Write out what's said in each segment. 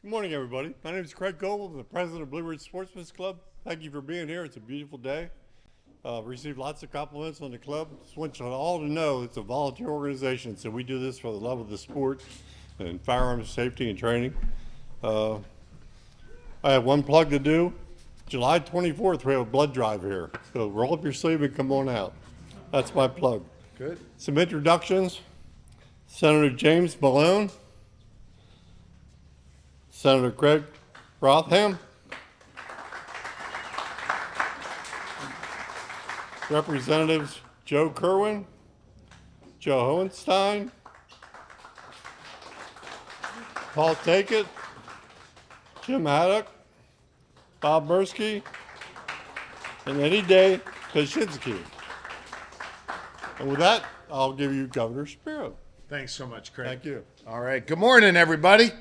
Good morning, everybody. My name is Craig Goble. I'm the president of Blue Ridge Sportsman's Club. Thank you for being here. It's a beautiful day. Received lots of compliments on the club. Just want you all to know it's a volunteer organization, so we do this for the love of the sport and firearms safety and training. I have one plug to do. July 24th, we have a blood drive here. So roll up your sleeve and come on out. That's my plug. Good. Some introductions. Senator James Malone. Senator Craig Rotham, Representatives Joe Kerwin, Joe Hohenstein, Paul Tackett, Jim Haddock, Bob Mursky, and Eddie Day Kaczynski. And with that, I'll give you Governor Shapiro. Thanks so much, Craig. Thank you. All right. Good morning, everybody.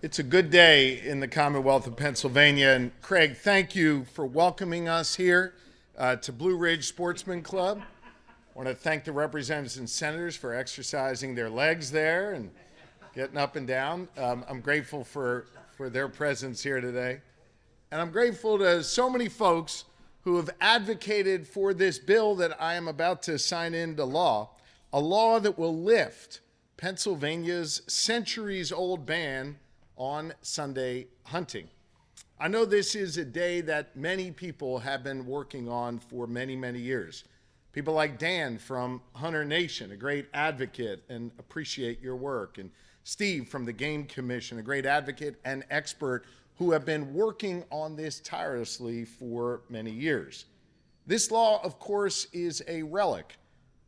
It's a good day in the Commonwealth of Pennsylvania. And Craig, thank you for welcoming us here to Blue Ridge Sportsman Club. I want to thank the representatives and senators for exercising their legs there and getting up and down. I'm grateful for their presence here today. And I'm grateful to so many folks who have advocated for this bill that I am about to sign into law, a law that will lift Pennsylvania's centuries-old ban on Sunday hunting. I know this is a day that many people have been working on for many, many years. People like Dan from Hunter Nation, a great advocate, and appreciate your work. And Steve from the Game Commission, a great advocate and expert who have been working on this tirelessly for many years. This law, of course, is a relic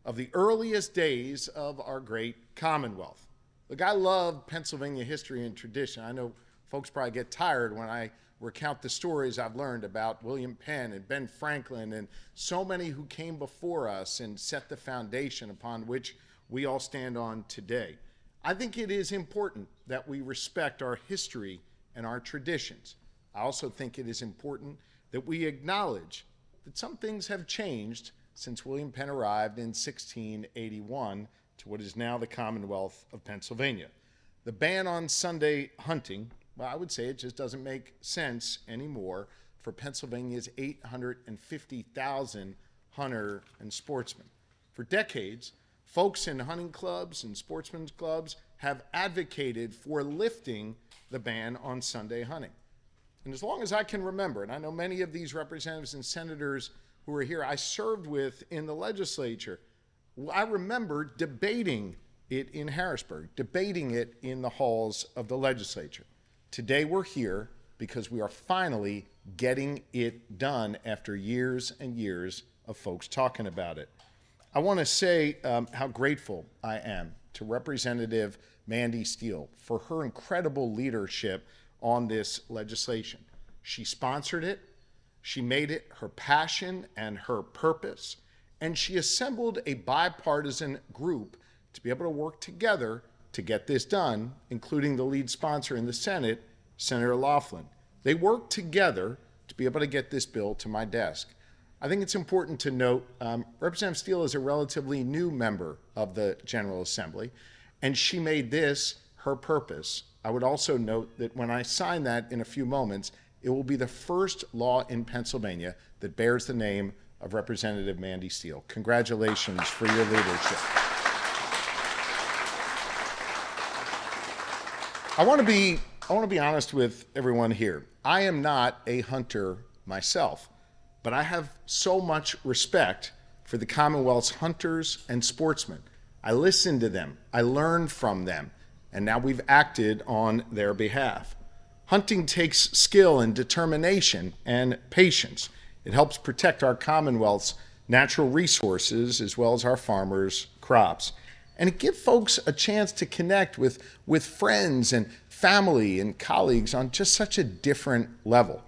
of the earliest days of our great Commonwealth. Look, I love Pennsylvania history and tradition. I know folks probably get tired when I recount the stories I've learned about William Penn and Ben Franklin and so many who came before us and set the foundation upon which we all stand on today. I think it is important that we respect our history and our traditions. I also think it is important that we acknowledge that some things have changed since William Penn arrived in 1681 to what is now the Commonwealth of Pennsylvania. The ban on Sunday hunting, well, I would say it just doesn't make sense anymore for Pennsylvania's 850,000 hunter and sportsmen. For decades, folks in hunting clubs and sportsmen's clubs have advocated for lifting the ban on Sunday hunting. And as long as I can remember, and I know many of these representatives and senators who are here I served with in the legislature, I remember debating it in Harrisburg, debating it in the halls of the legislature. Today we're here because we are finally getting it done after years and years of folks talking about it. I want to say how grateful I am to Representative Mandy Steele for her incredible leadership on this legislation. She sponsored it, she made it her passion and her purpose, and she assembled a bipartisan group to be able to work together to get this done, including the lead sponsor in the Senate, Senator Laughlin. They worked together to be able to get this bill to my desk. I think it's important to note Representative Steele is a relatively new member of the General Assembly, and she made this her purpose. I would also note that when I sign that in a few moments, it will be the first law in Pennsylvania that bears the name of Representative Mandy Steele. Congratulations for your leadership. I want to be honest with everyone here. I am not a hunter myself, but I have so much respect for the Commonwealth's hunters and sportsmen. I listen to them, I learn from them, and now we've acted on their behalf. Hunting takes skill and determination and patience. It helps protect our Commonwealth's natural resources as well as our farmers' crops. And it gives folks a chance to connect with friends and family and colleagues on just such a different level.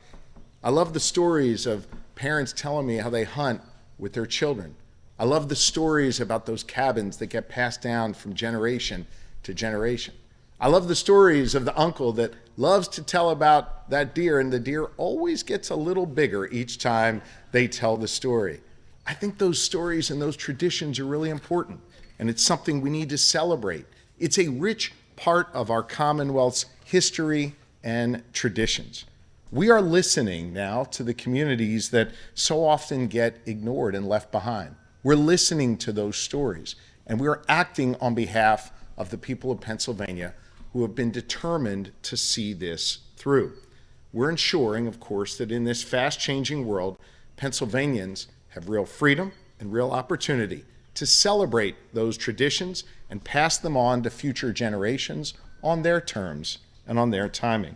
I love the stories of parents telling me how they hunt with their children. I love the stories about those cabins that get passed down from generation to generation. I love the stories of the uncle that loves to tell about that deer, and the deer always gets a little bigger each time they tell the story. I think those stories and those traditions are really important, and it's something we need to celebrate. It's a rich part of our Commonwealth's history and traditions. We are listening now to the communities that so often get ignored and left behind. We're listening to those stories, and we are acting on behalf of the people of Pennsylvania who have been determined to see this through. We're ensuring, of course, that in this fast-changing world, Pennsylvanians have real freedom and real opportunity to celebrate those traditions and pass them on to future generations on their terms and on their timing.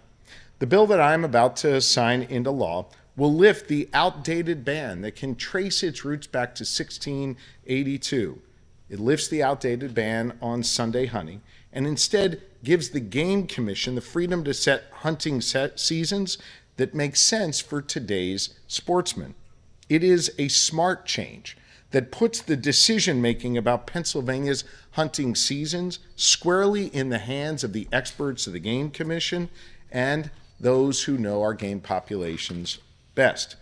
The bill that I'm about to sign into law will lift the outdated ban that can trace its roots back to 1682. It lifts the outdated ban on Sunday hunting and instead gives the Game Commission the freedom to set hunting seasons that make sense for today's sportsmen. It is a smart change that puts the decision-making about Pennsylvania's hunting seasons squarely in the hands of the experts of the Game Commission and those who know our game populations best.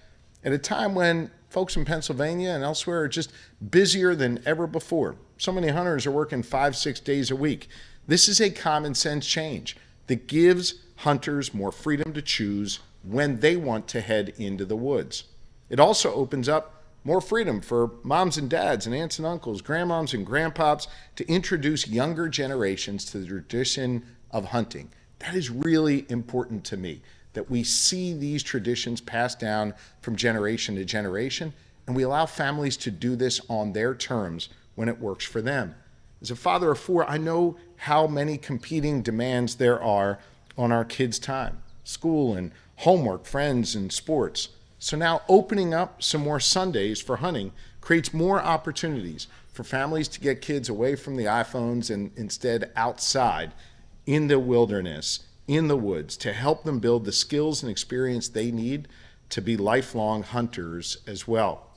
At a time when folks in Pennsylvania and elsewhere are just busier than ever before. So many hunters are working 5-6 days a week. This is a common sense change that gives hunters more freedom to choose when they want to head into the woods. It also opens up more freedom for moms and dads and aunts and uncles, grandmoms and grandpops to introduce younger generations to the tradition of hunting. That is really important to me, that we see these traditions passed down from generation to generation, and we allow families to do this on their terms when it works for them. As a father of 4, I know how many competing demands there are on our kids' time, school and homework, friends and sports. So now opening up some more Sundays for hunting creates more opportunities for families to get kids away from the iPhones and instead outside in the wilderness, in the woods, to help them build the skills and experience they need to be lifelong hunters as well.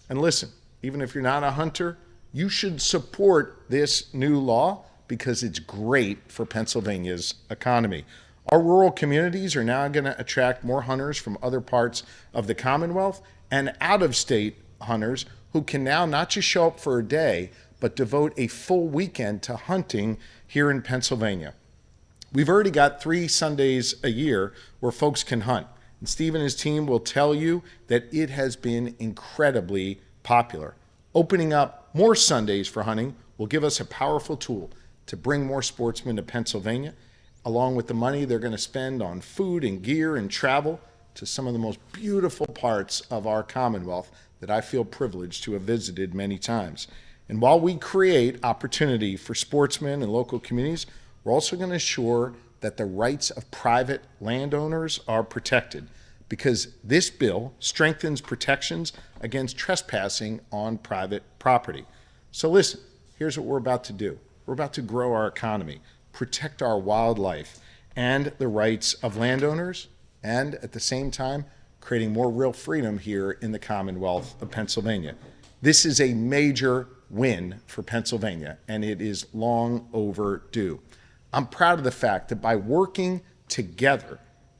And listen, even if you're not a hunter, you should support this new law because it's great for Pennsylvania's economy. Our rural communities are now going to attract more hunters from other parts of the Commonwealth and out-of-state hunters who can now not just show up for a day, but devote a full weekend to hunting here in Pennsylvania. We've already got 3 Sundays a year where folks can hunt. And Steve and his team will tell you that it has been incredibly popular. Opening up more Sundays for hunting will give us a powerful tool to bring more sportsmen to Pennsylvania, along with the money they're going to spend on food and gear and travel to some of the most beautiful parts of our Commonwealth that I feel privileged to have visited many times. And while we create opportunity for sportsmen and local communities, we're also going to ensure that the rights of private landowners are protected, because this bill strengthens protections against trespassing on private property. So listen, here's what we're about to do. We're about to grow our economy, protect our wildlife and the rights of landowners, and at the same time, creating more real freedom here in the Commonwealth of Pennsylvania. This is a major win for Pennsylvania, and it is long overdue. I'm proud of the fact that by working together,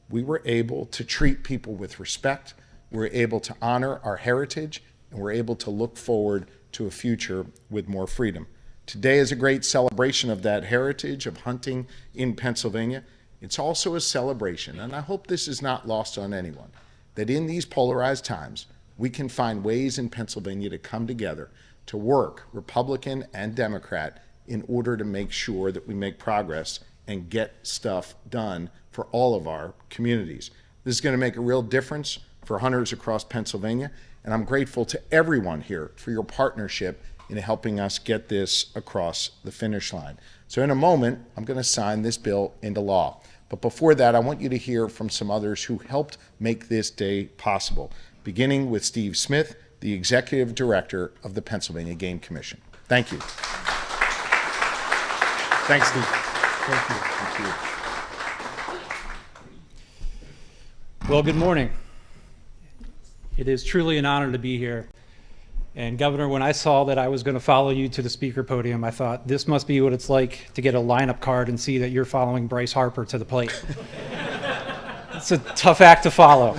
we were able to treat people with respect, we're able to honor our heritage, and we're able to look forward to a future with more freedom. Today is a great celebration of that heritage of hunting in Pennsylvania. It's also a celebration, and I hope this is not lost on anyone, that in these polarized times, we can find ways in Pennsylvania to come together to work, Republican and Democrat, in order to make sure that we make progress and get stuff done for all of our communities. This is going to make a real difference for hunters across Pennsylvania, and I'm grateful to everyone here for your partnership in helping us get this across the finish line. So in a moment, I'm going to sign this bill into law. But before that, I want you to hear from some others who helped make this day possible, beginning with Steve Smith, the Executive Director of the Pennsylvania Game Commission. Thank you. Thanks, Steve. Thank you. Thank you. Well, good morning. It is truly an honor to be here. And Governor, when I saw that I was going to follow you to the speaker podium, I thought this must be what it's like to get a lineup card and see that you're following Bryce Harper to the plate. It's a tough act to follow.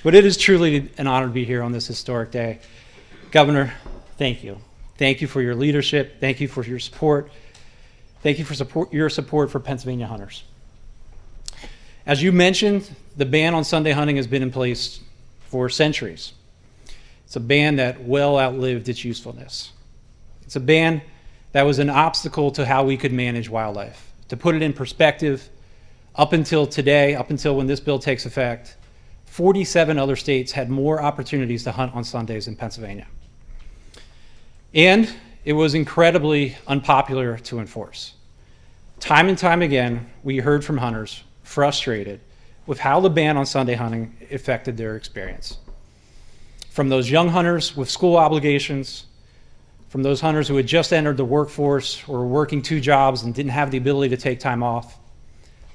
But it is truly an honor to be here on this historic day. Governor, thank you. Thank you for your leadership. Thank you for your support. Thank you for your support for Pennsylvania hunters. As you mentioned, the ban on Sunday hunting has been in place for centuries. It's a ban that well outlived its usefulness. It's a ban that was an obstacle to how we could manage wildlife. To put it in perspective, up until today, up until when this bill takes effect, 47 other states had more opportunities to hunt on Sundays than Pennsylvania. And it was incredibly unpopular to enforce. Time and time again, we heard from hunters frustrated with how the ban on Sunday hunting affected their experience. From those young hunters with school obligations, from those hunters who had just entered the workforce or were working 2 jobs and didn't have the ability to take time off,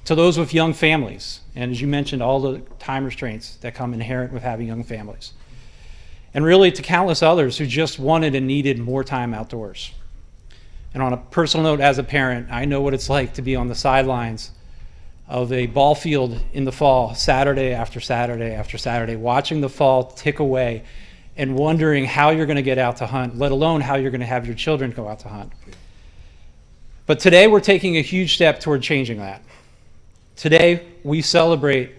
to those with young families, and as you mentioned, all the time restraints that come inherent with having young families. And really to countless others who just wanted and needed more time outdoors. And on a personal note, as a parent, I know what it's like to be on the sidelines of a ball field in the fall, Saturday after Saturday after Saturday, watching the fall tick away and wondering how you're going to get out to hunt, let alone how you're going to have your children go out to hunt. But today we're taking a huge step toward changing that. Today we celebrate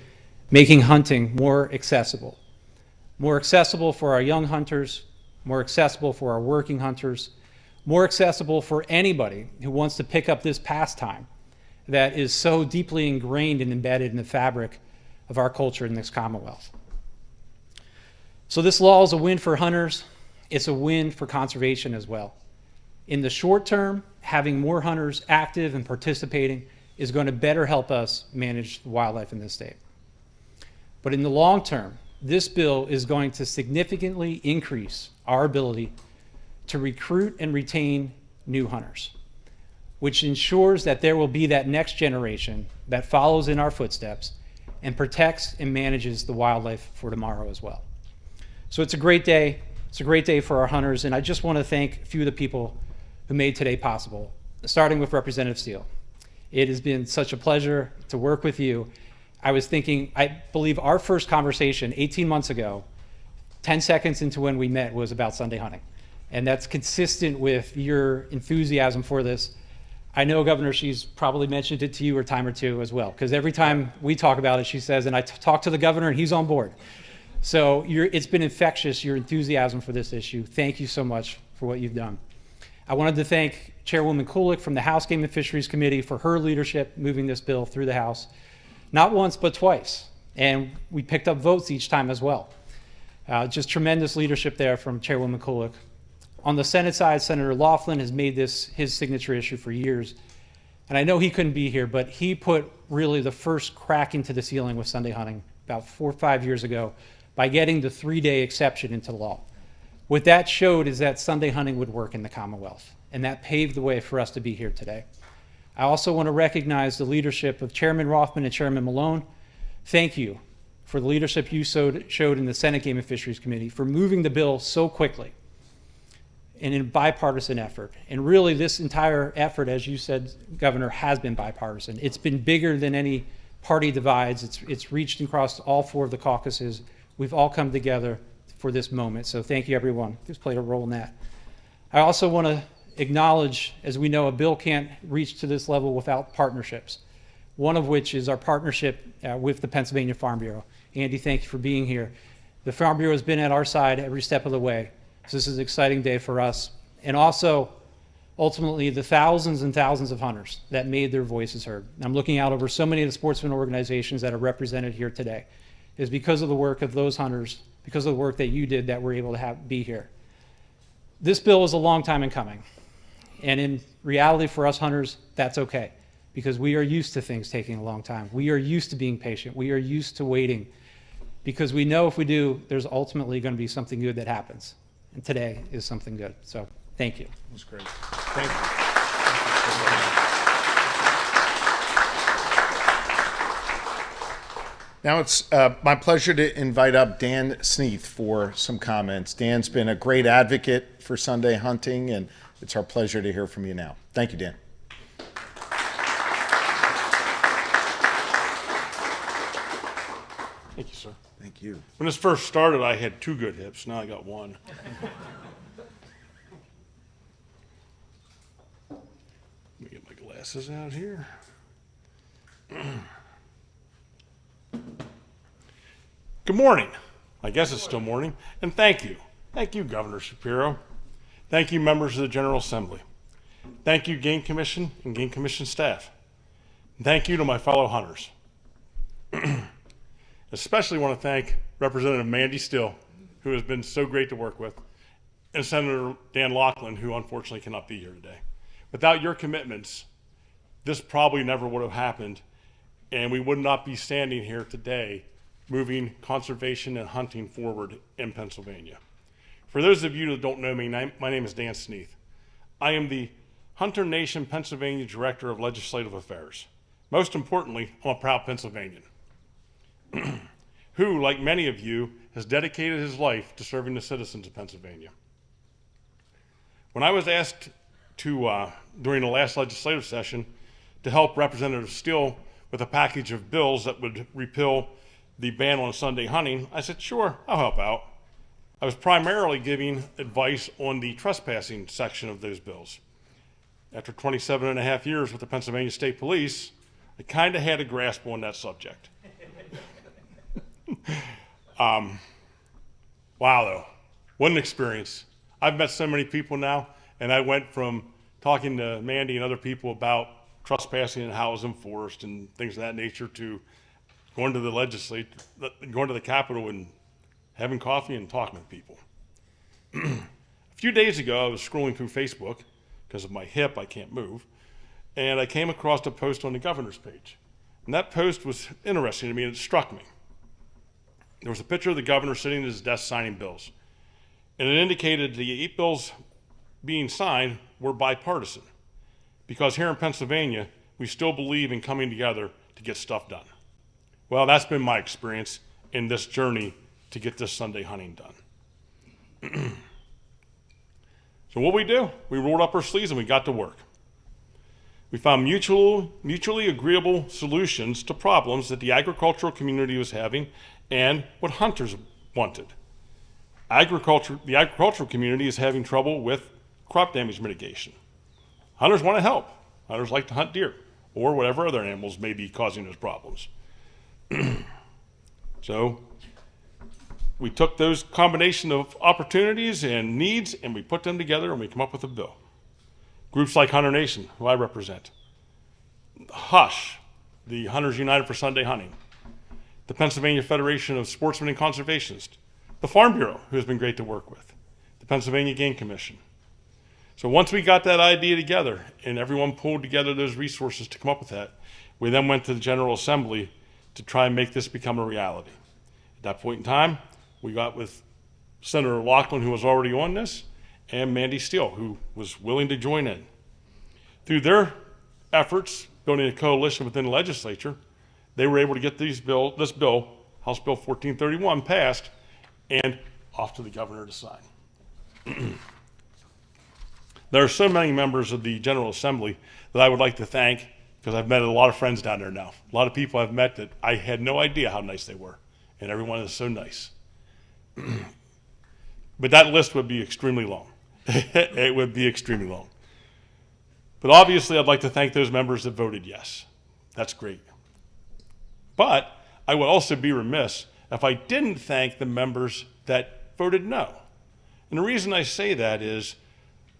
making hunting more accessible for our young hunters, more accessible for our working hunters, more accessible for anybody who wants to pick up this pastime that is so deeply ingrained and embedded in the fabric of our culture in this Commonwealth. So this law is a win for hunters. It's a win for conservation as well. In the short term, having more hunters active and participating is going to better help us manage wildlife in this state. But in the long term, this bill is going to significantly increase our ability to recruit and retain new hunters, which ensures that there will be that next generation that follows in our footsteps and protects and manages the wildlife for tomorrow as well. So it's a great day. It's a great day for our hunters, and I just want to thank a few of the people who made today possible, starting with Representative Steele. It has been such a pleasure to work with you. I was thinking, I believe our first conversation 18 months ago, 10 seconds into when we met, was about Sunday hunting. And that's consistent with your enthusiasm for this. I know, Governor, she's probably mentioned it to you a time or two as well, because every time we talk about it, she says, and I talk to the governor and he's on board. So it's been infectious, your enthusiasm for this issue. Thank you so much for what you've done. I wanted to thank Chairwoman Kulik from the House Game and Fisheries Committee for her leadership moving this bill through the House, not once, but twice. And we picked up votes each time as well. Just tremendous leadership there from Chairwoman Kulik. On the Senate side, Senator Laughlin has made this his signature issue for years. And I know he couldn't be here, but he put really the first crack into the ceiling with Sunday hunting about 4 or 5 years ago by getting the 3-day exception into law. What that showed is that Sunday hunting would work in the Commonwealth, and that paved the way for us to be here today. I also want to recognize the leadership of Chairman Rothman and Chairman Malone. Thank you for the leadership you showed in the Senate Game and Fisheries Committee for moving the bill so quickly and in a bipartisan effort. And really this entire effort, as you said, Governor, has been bipartisan. It's been bigger than any party divides. It's reached across all 4 of the caucuses. We've all come together for this moment. So thank you, everyone who's played a role in that. I also want to acknowledge, as we know, a bill can't reach to this level without partnerships, one of which is our partnership with the Pennsylvania Farm Bureau. Andy, thank you for being here. The Farm Bureau has been at our side every step of the way. So this is an exciting day for us. And also, ultimately, the thousands and thousands of hunters that made their voices heard. And I'm looking out over so many of the sportsman organizations that are represented here today. Is because of the work of those hunters, because of the work that you did, that we're able to be here. This bill is a long time in coming. And in reality for us hunters, that's okay, because we are used to things taking a long time. We are used to being patient. We are used to waiting, because we know if we do, there's ultimately going to be something good that happens. And today is something good. So thank you. That's great. Thank you. Now it's my pleasure to invite up Dan Sneath for some comments. Dan's been a great advocate for Sunday hunting, and it's our pleasure to hear from you now. Thank you, Dan. Thank you, sir. Thank you. When this first started, I had 2 good hips. Now I got 1. Let me get my glasses. glasses out here. Good morning. I guess it's still morning. And thank you. Thank you, Governor Shapiro. Thank you, members of the General Assembly. Thank you, Game Commission and Game Commission staff. And thank you to my fellow hunters. Especially want to thank Representative Mandy Still, who has been so great to work with, and Senator Dan Laughlin, who unfortunately cannot be here today. Without your commitments, this probably never would have happened, and we would not be standing here today moving conservation and hunting forward in Pennsylvania. For those of you that don't know me, my name is Dan Sneath. I am the Hunter Nation Pennsylvania Director of Legislative Affairs. Most importantly, I'm a proud Pennsylvanian who, like many of you, has dedicated his life to serving the citizens of Pennsylvania. When I was asked to, during the last legislative session, to help Representative Steele with a package of bills that would repeal the ban on Sunday hunting, I said, sure, I'll help out. I was primarily giving advice on the trespassing section of those bills. After 27 and a half years with the Pennsylvania State Police, I kind of had a grasp on that subject. Wow, though, what an experience. I've met so many people now, and I went from talking to Mandy and other people about trespassing and how it was enforced and things of that nature to going to the legislature, going to the Capitol and having coffee and talking to people. A few days ago, I was scrolling through Facebook because of my hip, I can't move, and I came across a post on the governor's page. And that post was interesting to me, and it struck me. There was a picture of the governor sitting at his desk signing bills, and it indicated the 8 bills being signed were bipartisan, because here in Pennsylvania, we still believe in coming together to get stuff done. Well, that's been my experience in this journey to get this Sunday hunting done. So what we do, we rolled up our sleeves and we got to work. We found mutually agreeable solutions to problems that the agricultural community was having and what hunters wanted. The agricultural community is having trouble with crop damage mitigation. Hunters want to help. Hunters like to hunt deer or whatever other animals may be causing those problems. So we took those combination of opportunities and needs and we put them together and we come up with a bill. Groups like Hunter Nation, who I represent, HUSH, the Hunters United for Sunday Hunting, the Pennsylvania Federation of Sportsmen and Conservationists, the Farm Bureau, who has been great to work with, the Pennsylvania Game Commission. So once we got that idea together and everyone pulled together those resources to come up with that, we then went to the General Assembly to try and make this become a reality. At that point in time, we got with Senator Laughlin, who was already on this, and Mandy Steele, who was willing to join in. Through their efforts, building a coalition within the legislature, they were able to get this bill, House Bill 1431, passed and off to the governor to sign. There are so many members of the General Assembly that I would like to thank because I've met a lot of friends down there now. A lot of people I've met that I had no idea how nice they were, and everyone is so nice. But that list would be extremely long. It would be extremely long. But obviously, I'd like to thank those members that voted yes. That's great. But I would also be remiss if I didn't thank the members that voted no. And the reason I say that is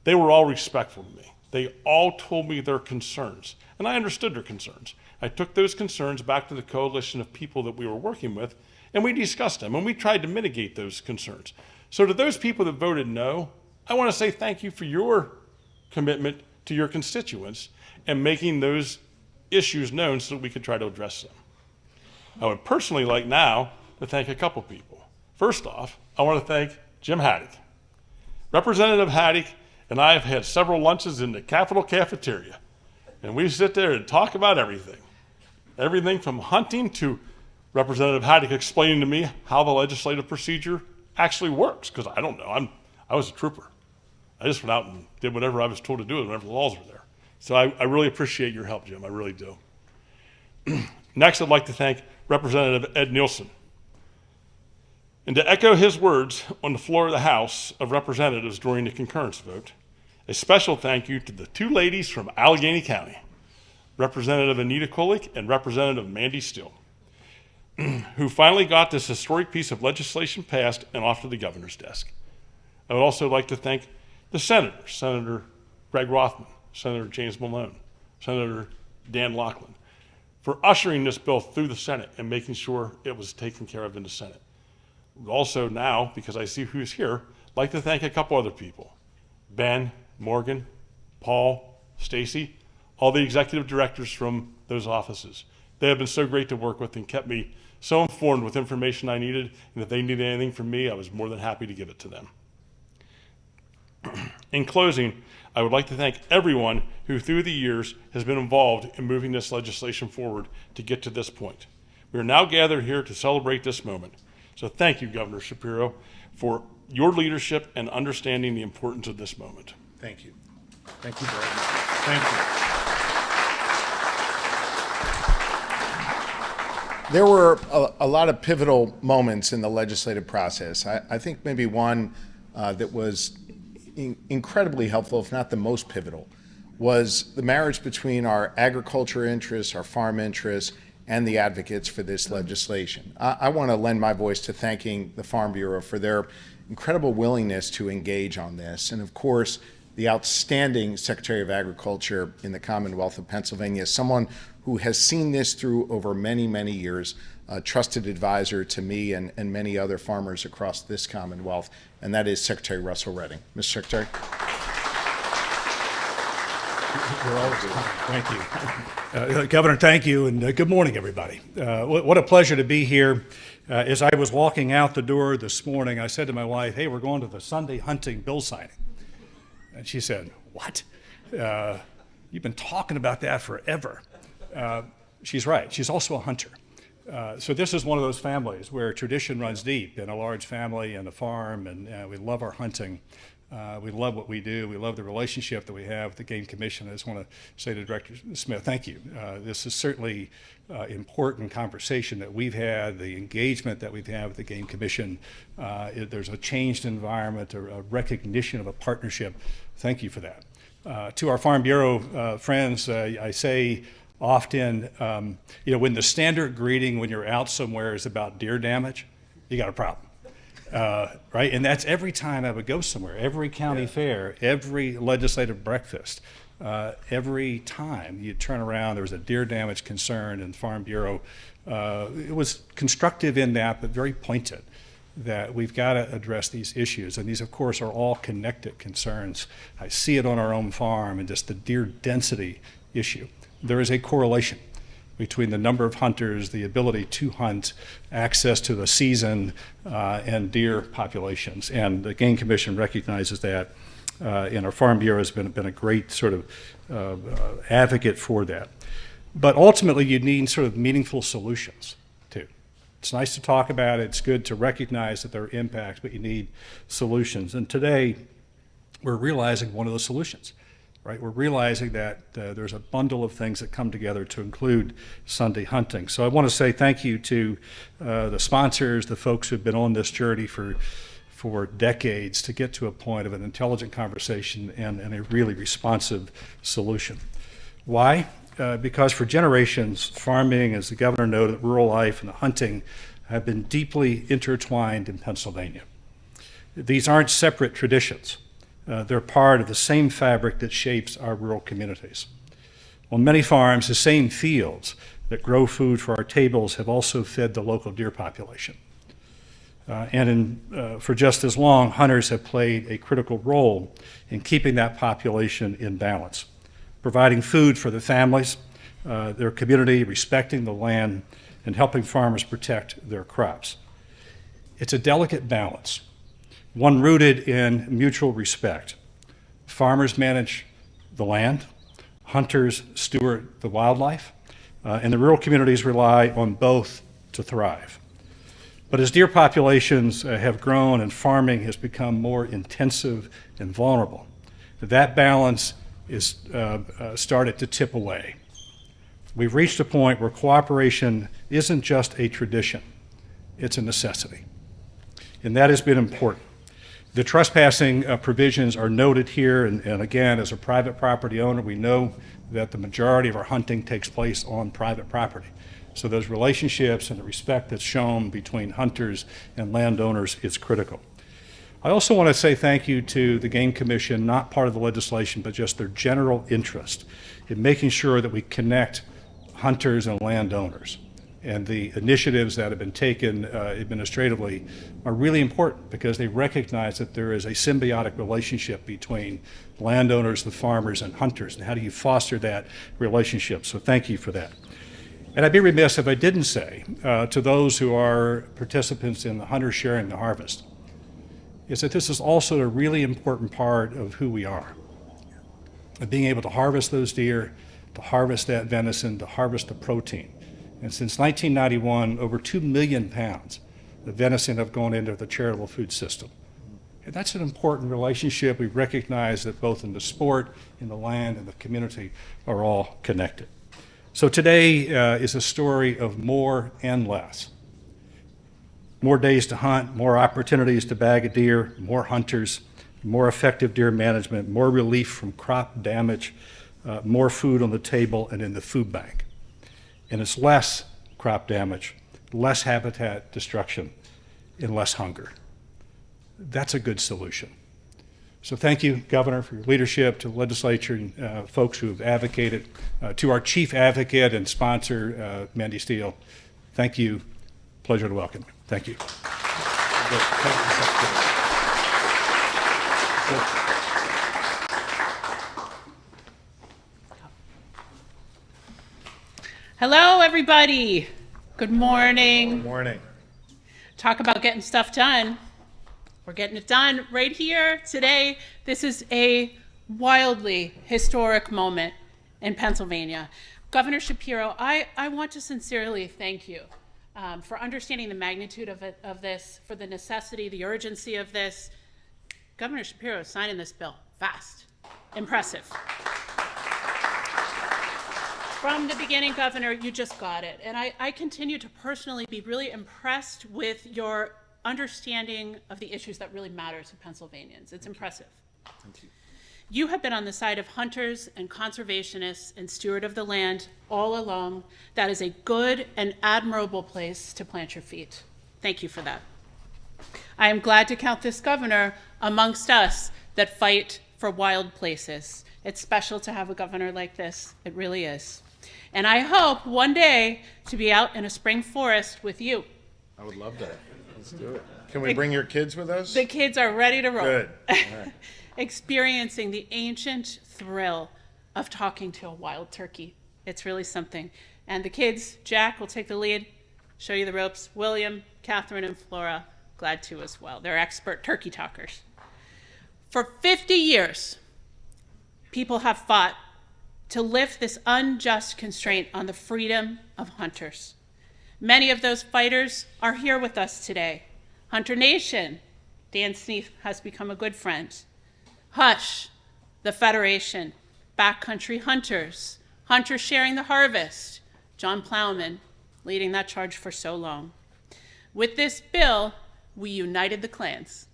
they were all respectful to me. They all told me their concerns, and I understood their concerns. I took those concerns back to the coalition of people that we were working with, and we discussed them, and we tried to mitigate those concerns. So to those people that voted no, I want to say thank you for your commitment to your constituents and making those issues known so that we could try to address them. I would personally like now to thank a couple people. First off, I want to thank Jim Haddock. Representative Haddock and I have had several lunches in the Capitol cafeteria, and we sit there and talk about everything. Everything from hunting to Representative Haddock explaining to me how the legislative procedure actually works, because I don't know. I was a trooper. I just went out and did whatever I was told to do whenever the laws were there. So I really appreciate your help, Jim. I really do. Next, I'd like to thank Representative Ed Nielsen. And to echo his words on the floor of the House of Representatives during the concurrence vote, a special thank you to the 2 ladies from Allegheny County. Representative Anita Kolik, and Representative Mandy Still, who finally got this historic piece of legislation passed and off to the governor's desk. I would also like to thank the senators, Senator Greg Rothman, Senator James Malone, Senator Dan Laughlin, for ushering this bill through the Senate and making sure it was taken care of in the Senate. Also now, because I see who's here, like to thank a couple other people. Ben, Morgan, Paul, Stacy, all the executive directors from those offices. They have been so great to work with and kept me so informed with information I needed, and if they needed anything from me, I was more than happy to give it to them. In closing, I would like to thank everyone who through the years has been involved in moving this legislation forward to get to this point. We are now gathered here to celebrate this moment. So thank you, Governor Shapiro, for your leadership and understanding the importance of this moment. Thank you. Thank you very much. Thank you. There were a lot of pivotal moments in the legislative process. I think maybe one that was incredibly helpful, if not the most pivotal, was the marriage between our agriculture interests, our farm interests, and the advocates for this legislation. I want to lend my voice to thanking the Farm Bureau for their incredible willingness to engage on this, and of course, the outstanding Secretary of Agriculture in the Commonwealth of Pennsylvania, someone who has seen this through over many, many years, a trusted advisor to me and many other farmers across this Commonwealth, and that is Secretary Russell Redding. Mr. Secretary. Thank you. Governor, thank you, and good morning, everybody. What a pleasure to be here. As I was walking out the door this morning, I said to my wife, hey, we're going to the Sunday hunting bill signing. And she said, what? You've been talking about that forever. She's right. She's also a hunter. So this is one of those families where tradition runs deep in a large family and a farm, and we love our hunting. We love what we do. We love the relationship that we have with the Game Commission. I just want to say to Director Smith, thank you. This is certainly important conversation that we've had, the engagement that we've had with the Game Commission. There's a changed environment, a recognition of a partnership. Thank you for that. To our Farm Bureau friends, I say often, when the standard greeting when you're out somewhere is about deer damage, you got a problem. Right? And that's every time I would go somewhere, every county fair, every legislative breakfast, every time you turn around, there was a deer damage concern, and Farm Bureau, it was constructive in that, but very pointed, that we've got to address these issues. And these, of course, are all connected concerns. I see it on our own farm and just the deer density issue. There is a correlation between the number of hunters, the ability to hunt, access to the season, and deer populations. And the Game Commission recognizes that, and our Farm Bureau has been a great sort of advocate for that. But ultimately, you need sort of meaningful solutions, too. It's nice to talk about it. It's good to recognize that there are impacts, but you need solutions. And today, we're realizing one of those solutions. Right, we're realizing that there's a bundle of things that come together to include Sunday hunting. So I want to say thank you to the sponsors, the folks who've been on this journey for decades to get to a point of an intelligent conversation and a really responsive solution. Why? Because for generations, farming, as the governor noted, rural life and the hunting have been deeply intertwined in Pennsylvania. These aren't separate traditions. They're part of the same fabric that shapes our rural communities. On many farms, the same fields that grow food for our tables have also fed the local deer population. For just as long, hunters have played a critical role in keeping that population in balance, providing food for the families, their community, respecting the land, and helping farmers protect their crops. It's a delicate balance, one rooted in mutual respect. Farmers manage the land, hunters steward the wildlife, and the rural communities rely on both to thrive. But as deer populations have grown and farming has become more intensive and vulnerable, that balance is started to tip away. We've reached a point where cooperation isn't just a tradition, it's a necessity. And that has been important. The trespassing provisions are noted here, and again, as a private property owner, we know that the majority of our hunting takes place on private property. So those relationships and the respect that's shown between hunters and landowners is critical. I also want to say thank you to the Game Commission, not part of the legislation, but just their general interest in making sure that we connect hunters and landowners. And the initiatives that have been taken administratively are really important because they recognize that there is a symbiotic relationship between landowners, the farmers, and hunters. And how do you foster that relationship? So thank you for that. And I'd be remiss if I didn't say to those who are participants in the hunter sharing the harvest, is that this is also a really important part of who we are. Of being able to harvest those deer, to harvest that venison, to harvest the protein. And since 1991, over 2 million pounds of venison have gone into the charitable food system. And that's an important relationship. We recognize that both in the sport, in the land, and the community are all connected. So today is a story of more and less. More days to hunt, more opportunities to bag a deer, more hunters, more effective deer management, more relief from crop damage, more food on the table and in the food bank. And it's less crop damage, less habitat destruction, and less hunger. That's a good solution. So thank you, Governor, for your leadership, to the legislature and folks who have advocated, to our chief advocate and sponsor, Mandy Steele. Thank you. Pleasure to welcome you. Thank you. Hello, everybody. Good morning. Good morning. Talk about getting stuff done. We're getting it done right here today. This is a wildly historic moment in Pennsylvania. Governor Shapiro, I want to sincerely thank you for understanding the magnitude of this, for the necessity, the urgency of this. Governor Shapiro is signing this bill fast. Impressive. From the beginning, Governor, you just got it. And I continue to personally be really impressed with your understanding of the issues that really matter to Pennsylvanians. It's impressive. Thank you. You have been on the side of hunters and conservationists and steward of the land all along. That is a good and admirable place to plant your feet. Thank you for that. I am glad to count this governor amongst us that fight for wild places. It's special to have a governor like this. It really is. And I hope one day to be out in a spring forest with you. I would love that. Let's do it. Can we bring your kids with us? The kids are ready to roll. Good. All right. Experiencing the ancient thrill of talking to a wild turkey. It's really something. And the kids, Jack will take the lead, show you the ropes. William, Catherine, and Flora, glad to as well. They're expert turkey talkers. For 50 years, people have fought to lift this unjust constraint on the freedom of hunters. Many of those fighters are here with us today. Hunter Nation, Dan Sneath has become a good friend. Hush, the Federation, Backcountry Hunters, Hunters Sharing the Harvest, John Plowman, leading that charge for so long. With this bill, we united the clans.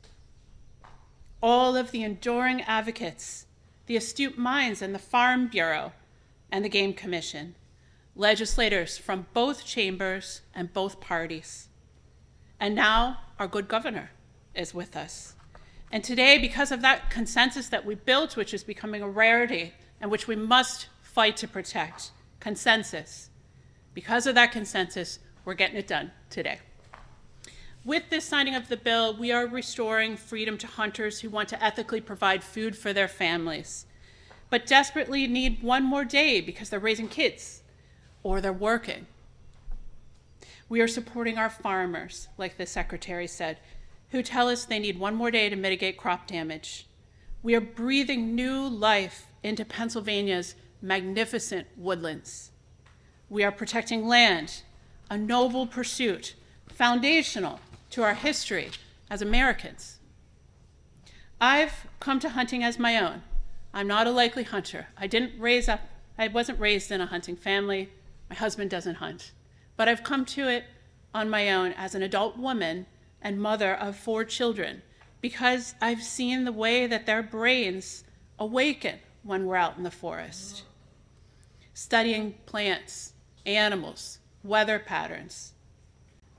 All of the enduring advocates, the astute minds in the Farm Bureau and the Game Commission, legislators from both chambers and both parties. And now our good governor is with us. And today, because of that consensus that we built, which is becoming a rarity and which we must fight to protect, consensus, because of that consensus, we're getting it done today. With this signing of the bill, we are restoring freedom to hunters who want to ethically provide food for their families, but desperately need one more day because they're raising kids or they're working. We are supporting our farmers, like the secretary said, who tell us they need one more day to mitigate crop damage. We are breathing new life into Pennsylvania's magnificent woodlands. We are protecting land, a noble pursuit, foundational to our history as Americans. I've come to hunting as my own. I'm not a likely hunter. I wasn't raised in a hunting family. My husband doesn't hunt. But I've come to it on my own as an adult woman and mother of 4 children because I've seen the way that their brains awaken when we're out in the forest, studying plants, animals, weather patterns.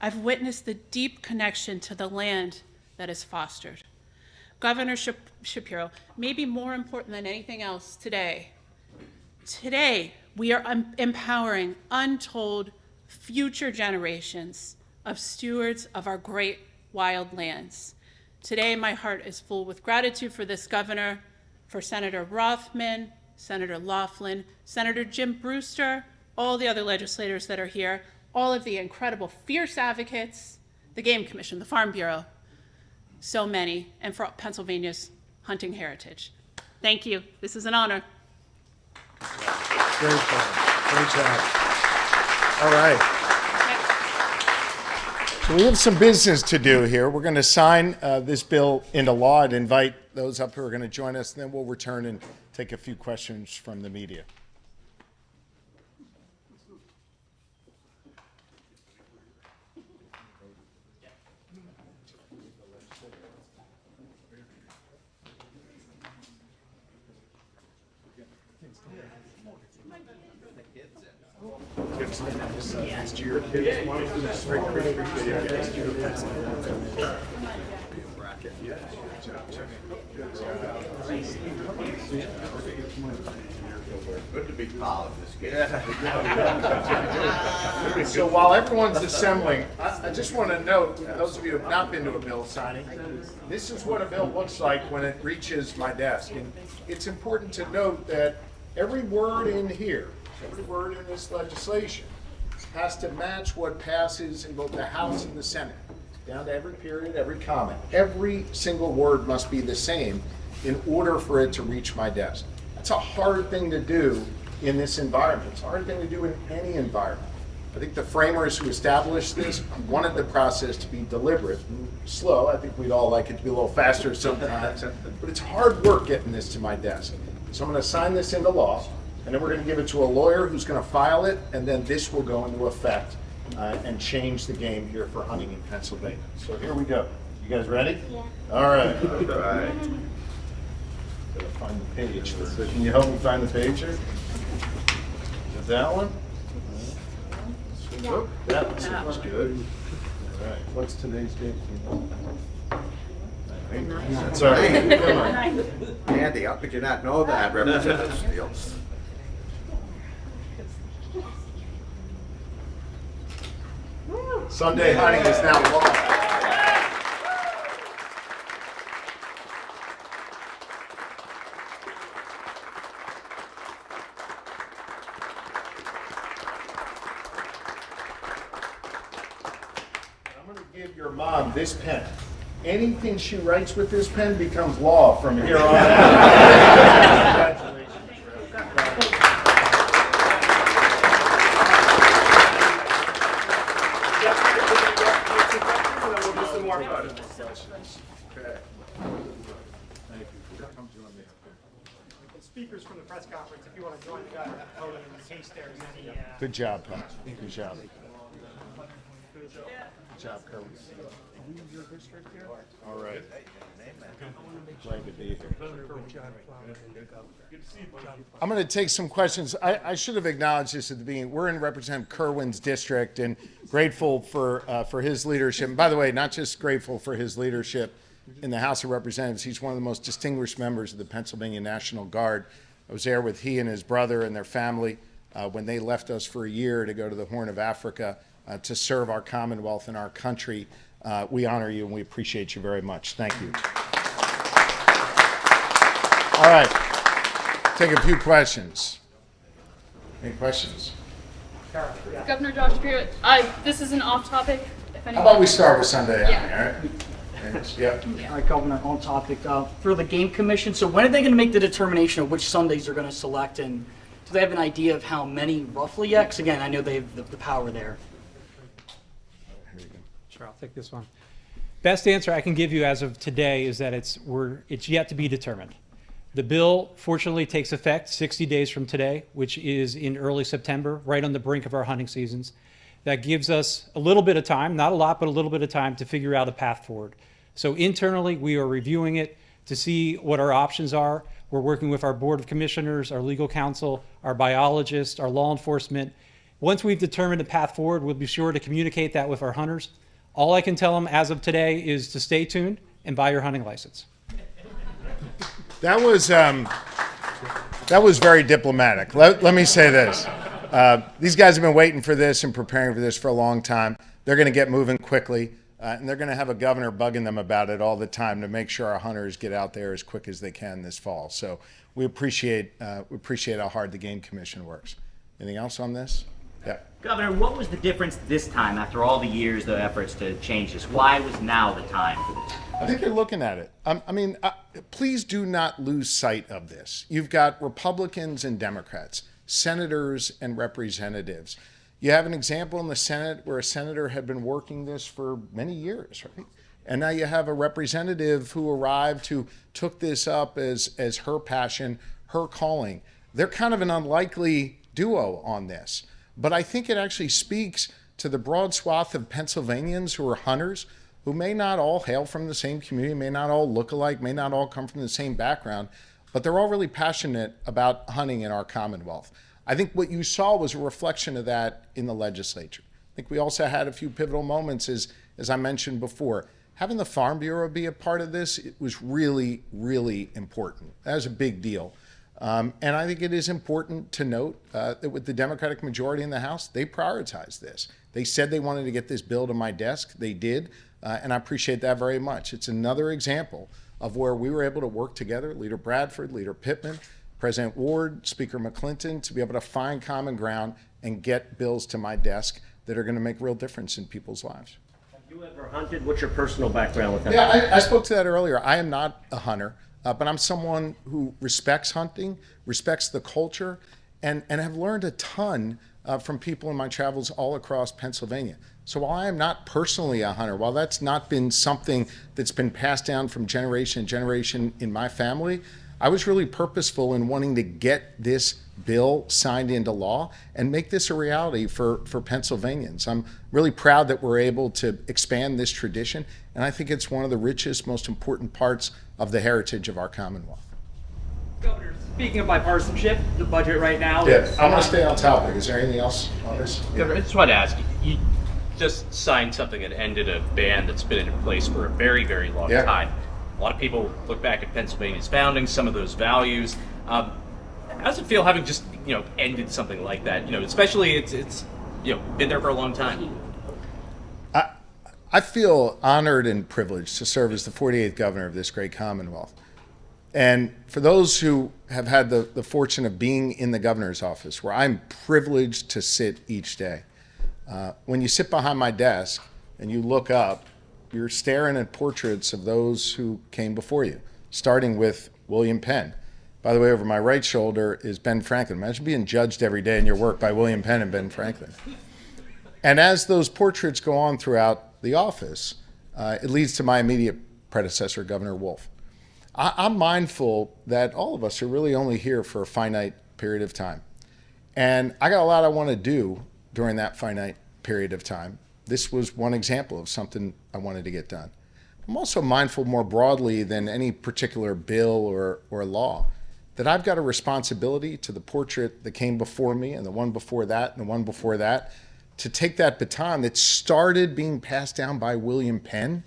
I've witnessed the deep connection to the land that is fostered. Governor Shapiro, maybe more important than anything else today, we are empowering untold future generations of stewards of our great wild lands. Today, my heart is full with gratitude for this governor, for Senator Rothman, Senator Laughlin, Senator Jim Brewster, all the other legislators that are here, all of the incredible fierce advocates, the Game Commission, the Farm Bureau, so many, and for Pennsylvania's hunting heritage. Thank you. This is an honor. Great job. Great job. All right. So we have some business to do here. We're going to sign this bill into law and invite those up who are going to join us. And then we'll return and take a few questions from the media. So while everyone's assembling, I just want to note, those of you who have not been to a bill signing, this is what a bill looks like when it reaches my desk. And it's important to note that every word in here, every word in this legislation has to match what passes in both the House and the Senate, down to every period, every comment. Every single word must be the same in order for it to reach my desk. That's a hard thing to do in this environment. It's a hard thing to do in any environment. I think the framers who established this wanted the process to be deliberate and slow. I think we'd all like it to be a little faster sometimes, but it's hard work getting this to my desk. So I'm going to sign this into law, and then we're going to give it to a lawyer who's going to file it, and then this will go into effect and change the game here for hunting in Pennsylvania. So here we go. You guys ready? Yeah. All right. All right. Gotta find the page first. So can you help me find the page here? Is it that one? Yeah. That one sounds good. All right. What's today's date? That's all right. Andy, how could you not know that, Representative Steele? Sunday hunting is now law. I'm going to give your mom this pen. Anything she writes with this pen becomes law from here on out. Congratulations. Speakers from the press conference, if you want to join the guy at the podium in case there's any. Good job, Pat. Good job. Good job, Kirby. All right. Glad to be here. I'm going to take some questions. I should have acknowledged this at the beginning. We're in Representative Kerwin's district and grateful for his leadership. And by the way, not just grateful for his leadership in the House of Representatives, he's one of the most distinguished members of the Pennsylvania National Guard. I was there with he and his brother and their family when they left us for a year to go to the Horn of Africa to serve our Commonwealth and our country. We honor you and we appreciate you very much. Thank you. All right, take a few questions. Any questions? Governor Josh Shapiro, this is an off topic. How about we start with Sunday hunting, Yeah. all right? Yeah. All right, Governor, on topic. For the Game Commission, so when are they going to make the determination of which Sundays they're going to select, and do they have an idea of how many roughly yet? Because again, I know they have the power there. Sure, I'll take this one. Best answer I can give you as of today is that it's yet to be determined. The bill fortunately takes effect 60 days from today, which is in early September, right on the brink of our hunting seasons. That gives us a little bit of time, not a lot, but a little bit of time to figure out a path forward. So internally, we are reviewing it to see what our options are. We're working with our Board of Commissioners, our legal counsel, our biologists, our law enforcement. Once we've determined a path forward, we'll be sure to communicate that with our hunters. All I can tell them as of today is to stay tuned and buy your hunting license. That was very diplomatic. Let me say this. These guys have been waiting for this and preparing for this for a long time. They're going to get moving quickly, and they're going to have a governor bugging them about it all the time to make sure our hunters get out there as quick as they can this fall. So we appreciate how hard the Game Commission works. Anything else on this? Yeah. Governor, what was the difference this time after all the years, the efforts to change this? Why was now the time for this? I think you're looking at it. Please do not lose sight of this. You've got Republicans and Democrats, senators and representatives. You have an example in the Senate where a senator had been working this for many years, right? And now you have a representative who arrived who took this up as her passion, her calling. They're kind of an unlikely duo on this. But I think it actually speaks to the broad swath of Pennsylvanians who are hunters, who may not all hail from the same community, may not all look alike, may not all come from the same background, but they're all really passionate about hunting in our Commonwealth. I think what you saw was a reflection of that in the legislature. I think we also had a few pivotal moments, as I mentioned before. Having the Farm Bureau be a part of this, it was really, really important. That was a big deal. And I think it is important to note that with the Democratic majority in the House, they prioritized this. They said they wanted to get this bill to my desk. They did, and I appreciate that very much. It's another example of where we were able to work together, Leader Bradford, Leader Pittman, President Ward, Speaker McClinton, to be able to find common ground and get bills to my desk that are going to make real difference in people's lives. Have you ever hunted? What's your personal background with hunting? Yeah, I spoke to that earlier. I am not a hunter, but I'm someone who respects hunting, respects the culture, and have learned a ton from people in my travels all across Pennsylvania. So while I am not personally a hunter, while that's not been something that's been passed down from generation to generation in my family, I was really purposeful in wanting to get this bill signed into law and make this a reality for Pennsylvanians. I'm really proud that we're able to expand this tradition, and I think it's one of the richest, most important parts of the heritage of our Commonwealth. Governor, speaking of bipartisanship, the budget right now. Yeah, I'm going to stay on topic. Is there anything else on this? Governor, I just wanted to ask you, you just signed something that ended a ban that's been in place for a very, very long time. A lot of people look back at Pennsylvania's founding, some of those values. How does it feel having just, ended something like that? Especially it's been there for a long time. I feel honored and privileged to serve as the 48th governor of this great Commonwealth. And for those who have had the fortune of being in the governor's office, where I'm privileged to sit each day, when you sit behind my desk and you look up, you're staring at portraits of those who came before you, starting with William Penn. By the way, over my right shoulder is Ben Franklin. Imagine being judged every day in your work by William Penn and Ben Franklin. And as those portraits go on throughout the office, it leads to my immediate predecessor, Governor Wolf. I'm mindful that all of us are really only here for a finite period of time. And I got a lot I want to do during that finite period of time. This was one example of something I wanted to get done. I'm also mindful more broadly than any particular bill or law that I've got a responsibility to the portrait that came before me and the one before that and the one before that, to take that baton that started being passed down by William Penn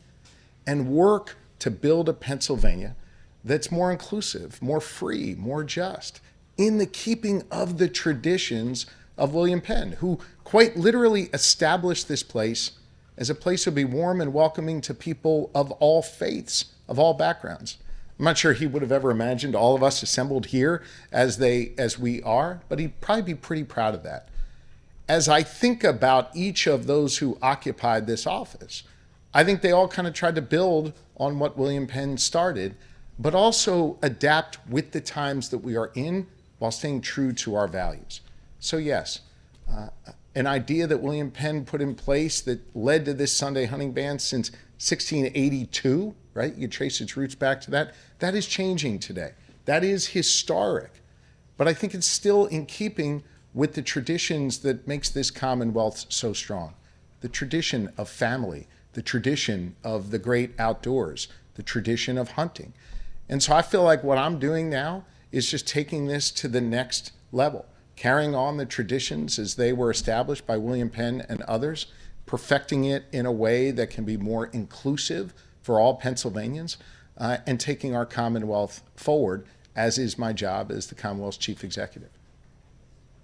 and work to build a Pennsylvania that's more inclusive, more free, more just, in the keeping of the traditions of William Penn, who quite literally established this place as a place to be warm and welcoming to people of all faiths, of all backgrounds. I'm not sure he would have ever imagined all of us assembled here as we are, but he'd probably be pretty proud of that. As I think about each of those who occupied this office, I think they all kind of tried to build on what William Penn started, but also adapt with the times that we are in while staying true to our values. So yes, an idea that William Penn put in place that led to this Sunday hunting ban since 1682, right? You trace its roots back to that. That is changing today. That is historic. But I think it's still in keeping with the traditions that makes this Commonwealth so strong. The tradition of family, the tradition of the great outdoors, the tradition of hunting. And so I feel like what I'm doing now is just taking this to the next level, carrying on the traditions as they were established by William Penn and others, perfecting it in a way that can be more inclusive for all Pennsylvanians, and taking our Commonwealth forward, as is my job as the Commonwealth's chief executive.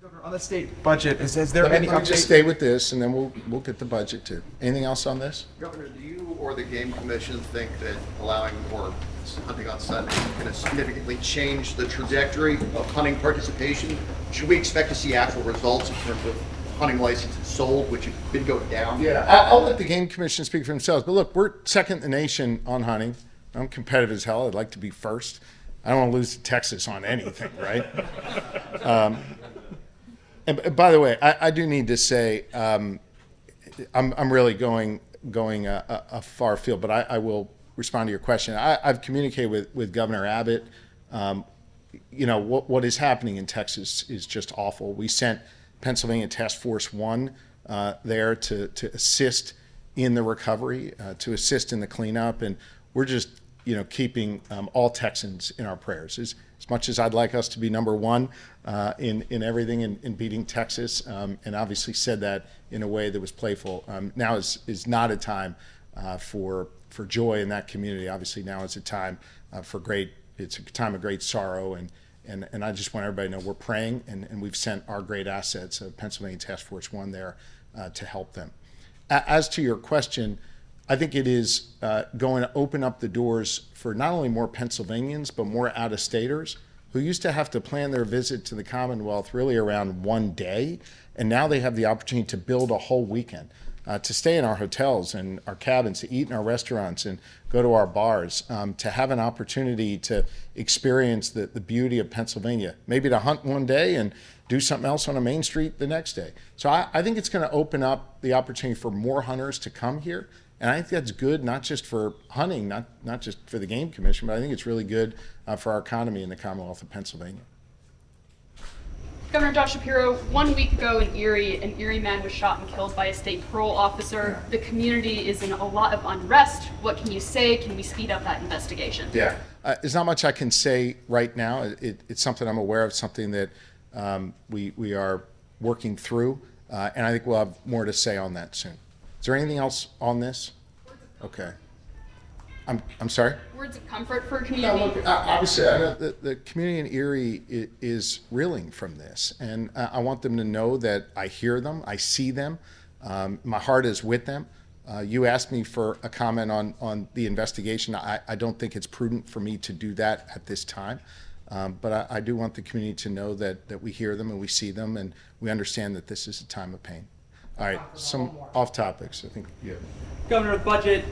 Governor, on the state budget, is there any Let me update? just stay with this, and then we'll get the budget too. Anything else on this? Governor, do you or the Game Commission think that allowing more hunting on Sunday is going to significantly change the trajectory of hunting participation? Should we expect to see actual results in terms of hunting licenses sold, which have been going down? Yeah, I'll let the Game Commission speak for themselves. But look, we're second in the nation on hunting. I'm competitive as hell. I'd like to be first. I don't want to lose to Texas on anything, right? And by the way, I do need to say I'm really going a far field, but I will respond to your question. I've communicated with Governor Abbott. What is happening in Texas is just awful. We sent Pennsylvania Task Force 1 there to assist in the recovery, to assist in the cleanup, and we're just keeping all Texans in our prayers. As much as I'd like us to be number one in everything in beating Texas, and obviously said that in a way that was playful, now is not a time for joy in that community. Obviously now is a time it's a time of great sorrow, and I just want everybody to know we're praying, and we've sent our great assets of Pennsylvania Task Force 1 there to help them. As to your question, I think it is going to open up the doors for not only more Pennsylvanians, but more out-of-staters who used to have to plan their visit to the Commonwealth really around one day, and now they have the opportunity to build a whole weekend, to stay in our hotels and our cabins, to eat in our restaurants and go to our bars, to have an opportunity to experience the beauty of Pennsylvania, maybe to hunt one day and do something else on a main street the next day. So I think it's going to open up the opportunity for more hunters to come here. And I think that's good, not just for hunting, not just for the Game Commission, but I think it's really good for our economy in the Commonwealth of Pennsylvania. Governor Josh Shapiro, 1 week ago in Erie, an Erie man was shot and killed by a state parole officer. The community is in a lot of unrest. What can you say? Can we speed up that investigation? Yeah, there's not much I can say right now. It's something I'm aware of, something that we are working through, and I think we'll have more to say on that soon. Is there anything else on this? Okay. I'm sorry? Words of comfort for community? No, look, obviously, I know the community in Erie is reeling from this, and I want them to know that I hear them, I see them, my heart is with them. You asked me for a comment on the investigation. I don't think it's prudent for me to do that at this time, but I do want the community to know that we hear them and we see them, and we understand that this is a time of pain. All right, some off topics, I think. Yeah. Governor, the budget,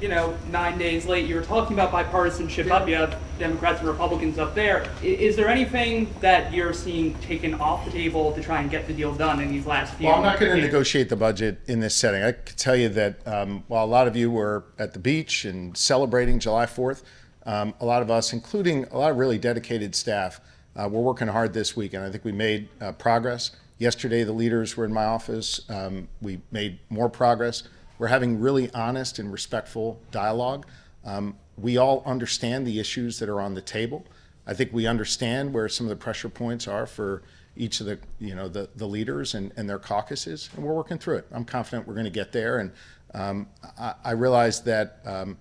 9 days late, you were talking about bipartisanship up. You have Democrats and Republicans up there. Is there anything that you're seeing taken off the table to try and get the deal done in these last few Well, I'm not going to days? negotiate the budget in this setting. I can tell you that while a lot of you were at the beach and celebrating July 4th, a lot of us, including a lot of really dedicated staff, we're working hard this week, and I think we made progress. Yesterday, the leaders were in my office. We made more progress. We're having really honest and respectful dialogue. We all understand the issues that are on the table. I think we understand where some of the pressure points are for each of the leaders and their caucuses, and we're working through it. I'm confident we're going to get there, and I realize that the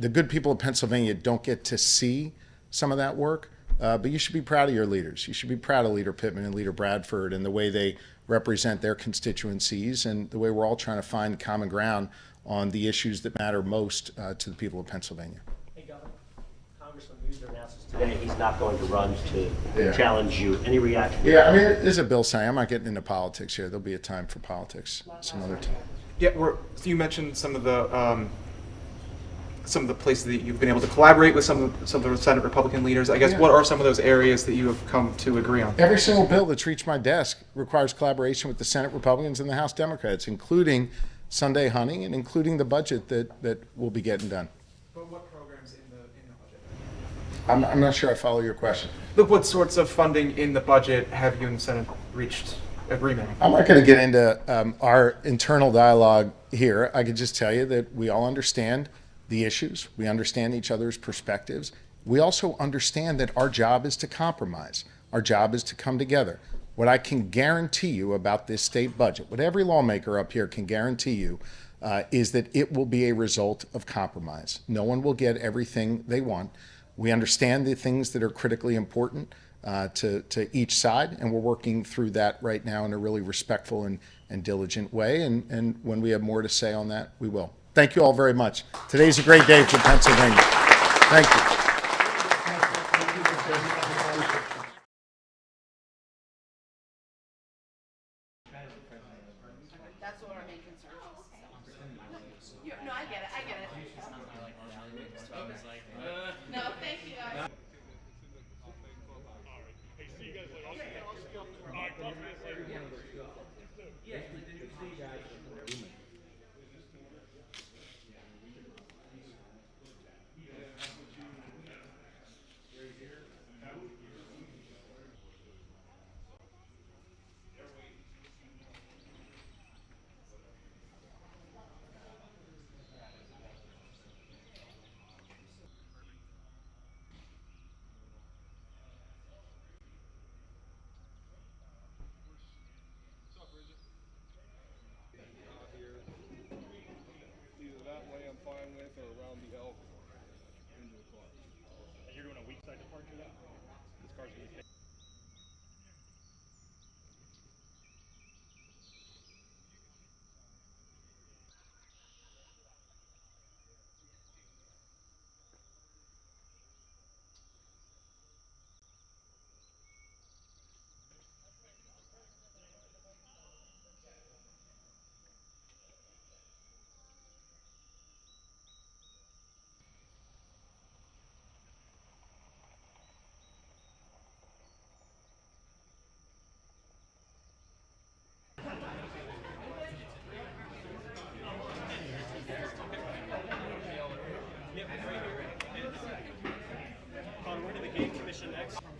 good people of Pennsylvania don't get to see some of that work. But you should be proud of your leaders. You should be proud of Leader Pittman and Leader Bradford and the way they represent their constituencies and the way we're all trying to find common ground on the issues that matter most to the people of Pennsylvania. Hey, Governor, Congressman Muser announces today he's not going to run to challenge you. Any reaction? Yeah, I mean, there's a bill saying, I'm not getting into politics here. There'll be a time for politics some other time. Yeah, so you mentioned some of the places that you've been able to collaborate with some of the Senate Republican leaders. I guess what are some of those areas that you have come to agree on? Every single bill that's reached my desk requires collaboration with the Senate Republicans and the House Democrats, including Sunday hunting and including the budget that will be getting done. But what programs in the budget? I'm not sure I follow your question. Look, what sorts of funding in the budget have you and the Senate reached agreement? I'm not going to get into our internal dialogue here. I can just tell you that we all understand the issues. We understand each other's perspectives. We also understand that our job is to compromise. Our job is to come together. What I can guarantee you about this state budget, what every lawmaker up here can guarantee you, is that it will be a result of compromise. No one will get everything they want. We understand the things that are critically important to each side, and we're working through that right now in a really respectful and diligent way. And when we have more to say on that, we will. Thank you all very much. Today's a great day for Pennsylvania. Thank you. That's what our main concern is. No, I get it. I get it. No, thank you guys. We're to the game commission next.